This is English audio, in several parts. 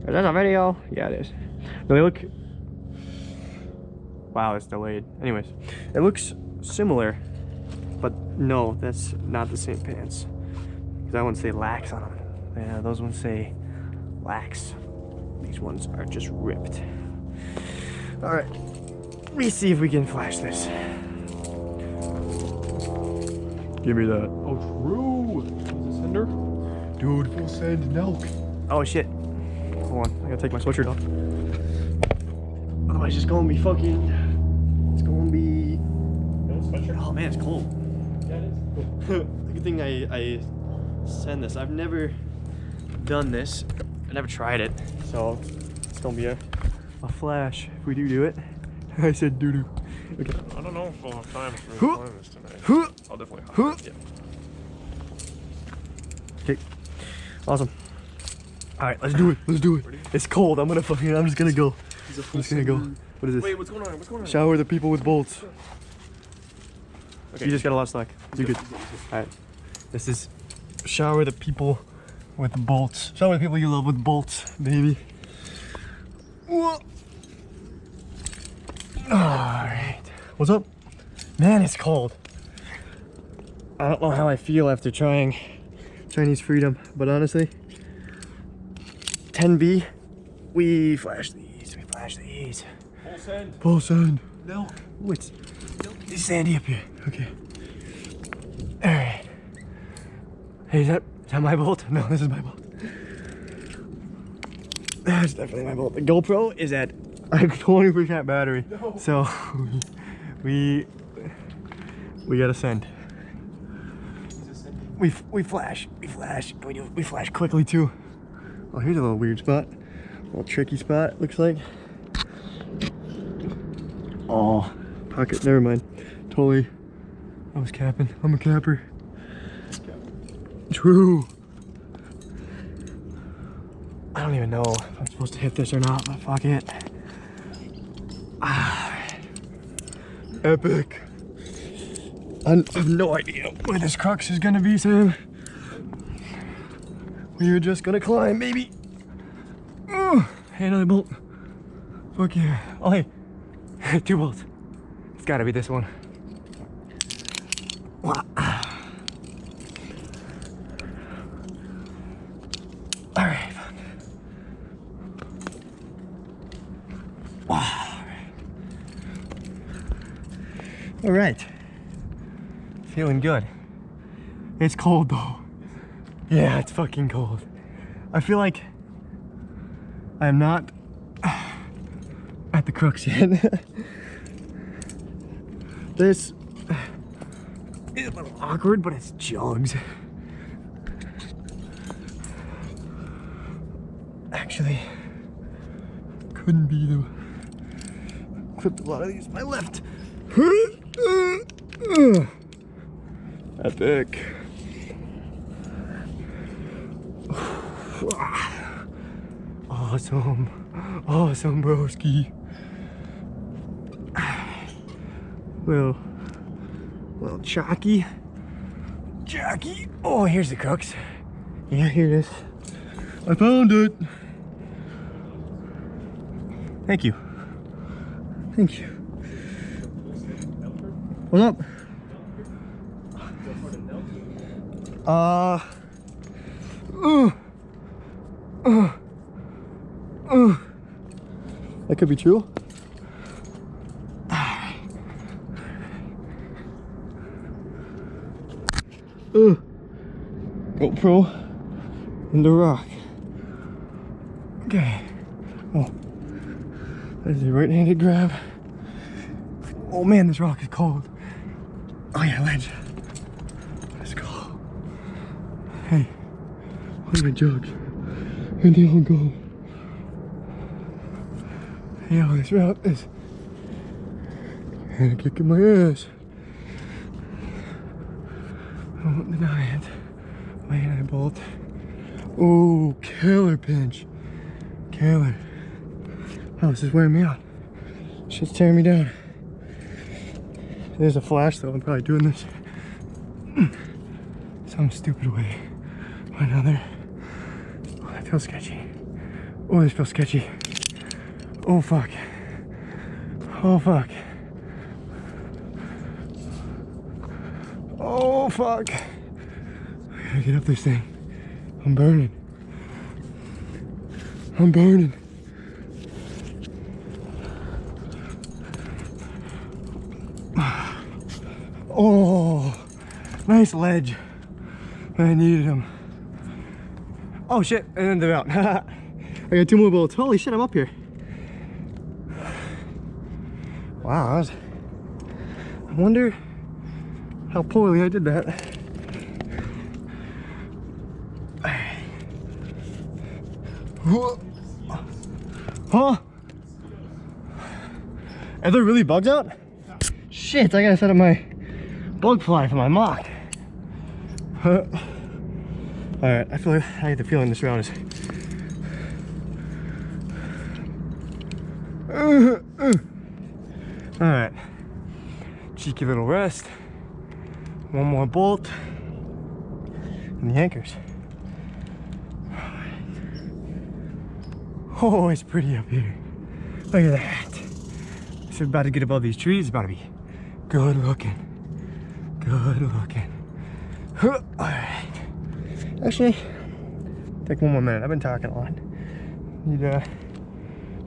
Is that a video? Yeah, it is. No, they look... Wow, it's delayed. Anyways, it looks similar, but no, that's not the same pants. Because that one say lax on them. Yeah, those ones say lax. These ones are just ripped. All right, let me see if we can flash this. Give me that. Oh, true. Is this Cinder? Dude, full send Nelk. Oh shit. Hold on, I gotta take my sweatshirt off. Otherwise it's gonna be fucking... It's gonna be... No sweatshirt? Oh man, it's cold. Yeah, it is. Good thing I send this. I've never done this. I never tried it. So it's gonna be a flash if we do it. I said doo-doo. Okay. I don't know if we'll have time for playing this tonight. I'll definitely have it. Yeah. Okay. Awesome. Alright, let's do it. Let's do it. It's cold. I'm just gonna go. I'm just gonna go. What is this? Wait, what's going on? What's going on? Shower the people with bolts. Okay. You just got a lot of slack. You're good. Alright. This is shower the people with bolts. Shower the people you love with bolts, baby. Alright. What's up? Man, it's cold. I don't know how I feel after trying Chinese Freedom, but honestly, 10B, we flash these. Full send. Full send. No. Oh, it's sandy up here. Okay. Alright. Hey, is that my bolt? No, this is my bolt. That's definitely my bolt. The GoPro is at a 20% battery. No. So we gotta send. We flash. We flash quickly too. Oh, here's a little weird spot. A little tricky spot, looks like. Oh, pocket, never mind. Totally, I was capping. I'm a capper. True. I don't even know if I'm supposed to hit this or not, but fuck it. Epic. I have no idea where this crux is gonna be, Sam. We're just gonna climb, baby. Hey, another bolt. Fuck yeah. Oh, hey. 2 bolts. It's gotta be this one. Alright, fuck. Alright. Feeling good. It's cold though. Yeah, it's fucking cold. I feel like I am not at the crux yet. This is a little awkward, but it's jugs. Actually, couldn't be the... Clipped a lot of these. My left. Epic. Awesome broski. Well, Jockey. Oh, here's the crux. Yeah, here it is. I found it. Thank you. What's up? That could be true. GoPro in the rock. Okay. Oh, there's a right-handed grab. Oh man, this rock is cold. Oh yeah, ledge. Let's go. Hey, where's my jugs? Where'd they all go? Yo, this route is kicking my ass. I won't deny it. My anti-bolt. Oh, killer pinch. Killer. Oh, this is wearing me out. Shit's tearing me down. There's a flash though, I'm probably doing this some stupid way or another. Oh, that feels sketchy. Oh, this feels sketchy. Oh fuck. Oh fuck. Oh fuck. I gotta get up this thing. I'm burning. I'm burning. Oh, nice ledge. I needed him. Oh shit, and then they're out. I got 2 more bullets. Holy shit, I'm up here. Wow, I wonder how poorly I did that. Huh? Are there really bugs out? Shit, I gotta set up my bug fly for my mock. Alright, I get the feeling this round is alright. Cheeky little rest. 1 more bolt. And the anchors. Oh, it's pretty up here. Look at that. It's about to get above these trees. It's about to be good looking. Good looking. Alright. Actually, take 1 more minute. I've been talking a lot. Need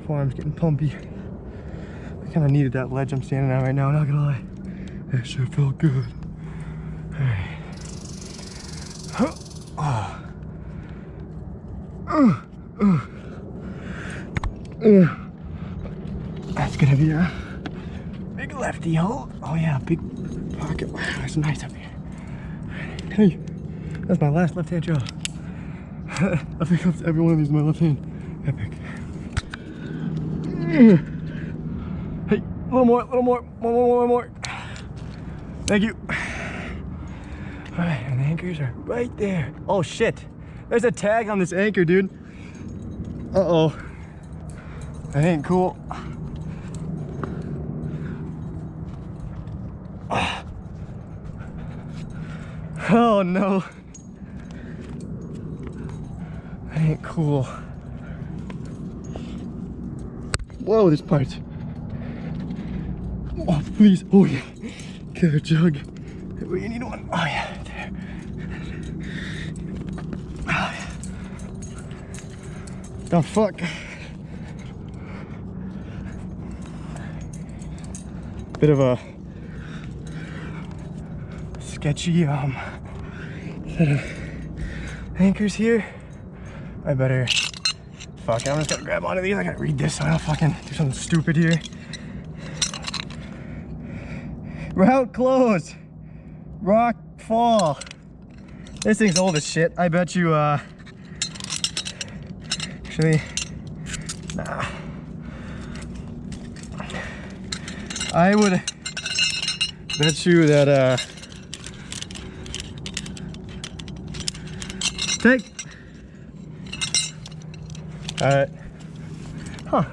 forearms getting pumpy. I kind of needed that ledge I'm standing on right now, not gonna lie. That sure felt good. Alright. That's gonna be a big lefty hole. Oh yeah, big pocket. Wow, it's nice up here. Hey, that's my last left-hand shot. I think every one of these is my left hand. Epic. Hey, a little more. Thank you. Alright, and the anchors are right there. Oh shit, there's a tag on this anchor, dude. Uh-oh. That ain't cool. Oh no. That ain't cool. Whoa, this part's. Oh, please. Oh yeah. Killer jug. We need one. Oh yeah, there. Oh, yeah. The fuck? Bit of a sketchy set of anchors here. I better fuck it, I'm just gonna grab onto these. I gotta read this so I don't fucking do something stupid here. Route closed. Rock fall. This thing's old as shit. I bet you actually nah. I would bet you that take. Alright. Huh.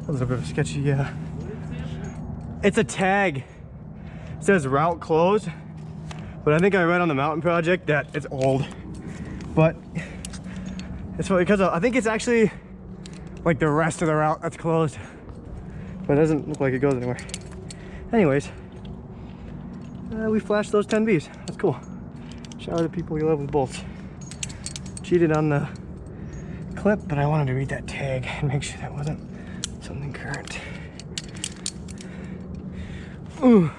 That was a bit of a sketchy, it's a tag. It says route closed. But I think I read on the mountain project that it's old. But it's because I think it's actually like the rest of the route that's closed. But it doesn't look like it goes anywhere. Anyways, we flashed those 10 Bs. That's cool. Shout out to people you love with bolts. Cheated on the clip, but I wanted to read that tag and make sure that wasn't something current. Ooh.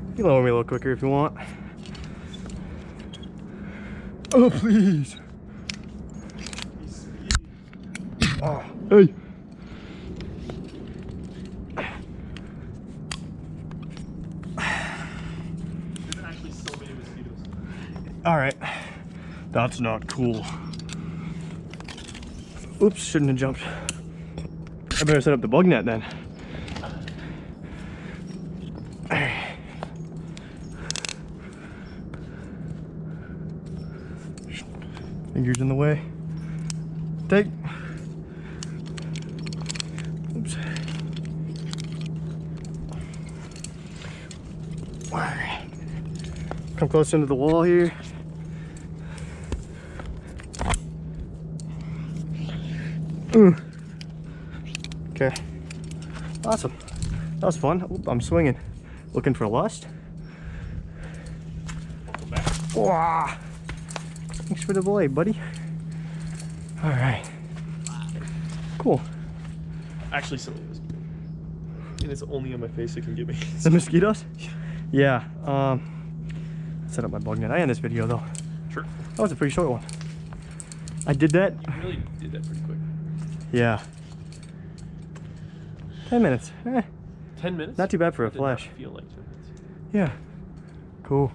You can lower me a little quicker if you want. Oh, please. Oh, hey. There's actually so many mosquitoes. All right. That's not cool. Oops, shouldn't have jumped. I better set up the bug net then. Fingers in the way. Take. Oops. Alright. Come close into the wall here. Okay. Awesome. That was fun. Oop, I'm swinging. Looking for lust. Welcome back. Wow. Thanks for the blade, buddy. All right. Cool. Actually, some of this. And it's only on my face it can get me. The mosquitoes? Yeah. Set up my bug net. I end this video though. Sure. That was a pretty short one. I did that. You really did that pretty quick. Yeah. 10 minutes. 10 minutes? Not too bad for a Did not flash. feel like 10 minutes. Yeah. Cool.